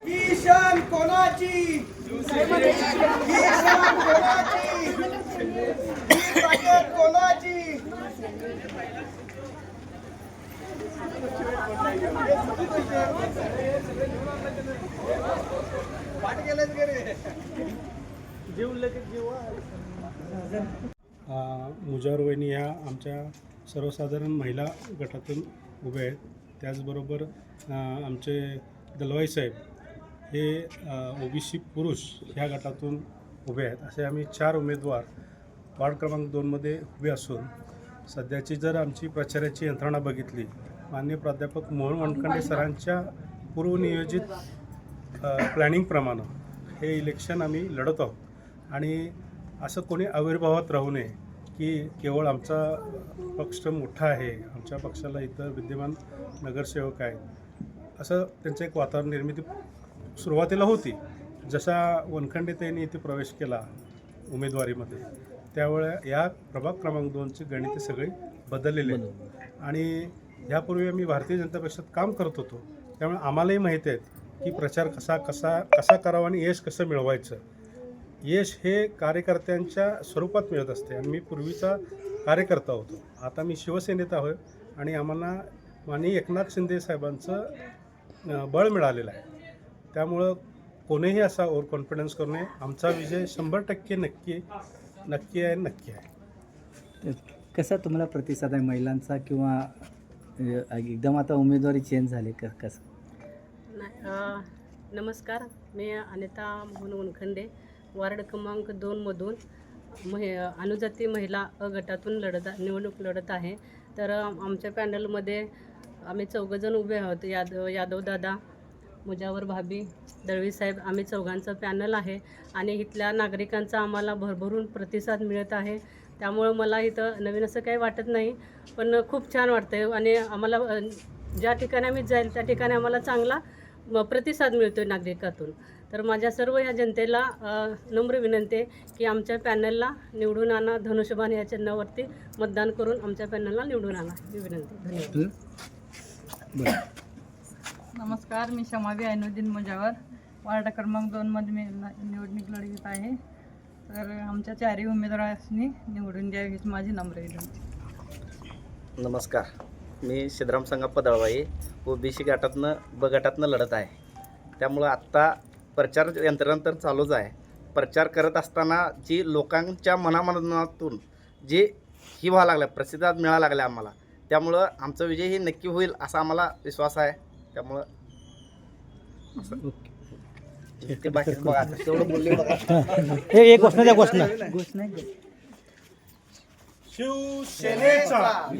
ही शान कोणाची? ही शान कोणाची? ही ताकद कोणाची? मुजावर वहिनी ह्या आमच्या सर्वसाधारण महिला गटातून उभे आहेत. त्याचबरोबर आमचे दलवाई साहेब हे ओबीसी पुरुष ह्या गटातून उभे आहेत. असे आम्ही 4 उमेदवार वार्ड क्रमांक 2मध्ये उभे असून सध्याची जर आमची प्रचाराची यंत्रणा बघितली, माननीय प्राध्यापक मोहन वनखंडे सरांच्या पूर्वनियोजित प्लॅनिंगप्रमाणे हे इलेक्शन आम्ही लढत आहोत. आणि असं कोणी आविर्भावात राहू नये की केवळ आमचा पक्ष मोठा आहे, आमच्या पक्षाला इथं विद्यमान नगरसेवक आहेत, असं त्यांचं एक वातावरण निर्मिती सुरुवातीला होती. जसा वनखंडे त्यांनी इथे प्रवेश केला उमेदवारीमध्ये, त्यावेळेला या प्रभाग क्रमांक 2ची गणिते सगळी बदललेली आहेत. आणि ह्यापूर्वी आम्ही भारतीय जनता पक्षात काम करत होतो, त्यामुळे आम्हालाही माहिती आहे की प्रचार कसा करावा आणि यश कसं मिळवायचं. यश हे कार्यकर्त्यांच्या स्वरूपात मिळत असते. आणि मी पूर्वीचा कार्यकर्ता होतो, आता मी शिवसेनेत आहे आणि आम्हाला माननीय एकनाथ शिंदे साहेबांचं बळ मिळालेलं आहे. त्यामुळं कोणीही असा ओव्हर कॉन्फिडन्स करू नये. आमचा विजय 100% नक्की आहे. कसा तुम्हाला प्रतिसाद आहे महिलांचा, किंवा एकदम आता उमेदवारी चेंज झाली कसं? नमस्कार, मी अनिता मोहन वनखंडे वार्ड क्रमांक 2मधून अनुजाती महिला गटातून निवडणूक लढत आहे. तर आमच्या पॅनलमध्ये आम्ही 4 जण उभे आहोत. यादव दादा, मुजावर भाभी, दळवी साहेब, आम्ही 4घांचं पॅनल आहे. आणि इथल्या नागरिकांचा आम्हाला भरभरून प्रतिसाद मिळत आहे. त्यामुळं मला इथं नवीन असं काही वाटत नाही, पण खूप छान वाटतं आहे. आणि आम्हाला ज्या ठिकाणी आम्ही जाईल त्या ठिकाणी आम्हाला चांगला प्रतिसाद मिळतो आहे नागरिकातून. तर माझ्या सर्व या जनतेला नम्र विनंती आहे की आमच्या पॅनलला निवडून आणा. धनुष्यबाण या चिन्हावरती मतदान करून आमच्या पॅनलला निवडून आणा ही विनंती. धन्यवाद. नमस्कार, मी शमावी ऐनुद्दीन मुजावर वार्ड क्रमांक 2मध्ये मी निवडणूक लढवित आहे. तर आमच्या 4ही उमेदवारांनी निवडून द्यावी हीच माझी नम्र विनंती. नमस्कार, मी सिद्धराम संगप्पा दळवाई ओबीसी गटातनं लढत आहे. त्यामुळं आत्ता प्रचार यंत्रणा तर चालूच आहे. प्रचार करत असताना जी लोकांच्या मनामनातून जी ही व्हायला लागल्या, प्रतिसाद मिळायला लागला आम्हाला, त्यामुळं आमचा विजय ही नक्की होईल असा आम्हाला विश्वास आहे. त्यामुळं ते बाकी बघा तेवढं बोलले बघा. एक घोषणा शिवसेनेचा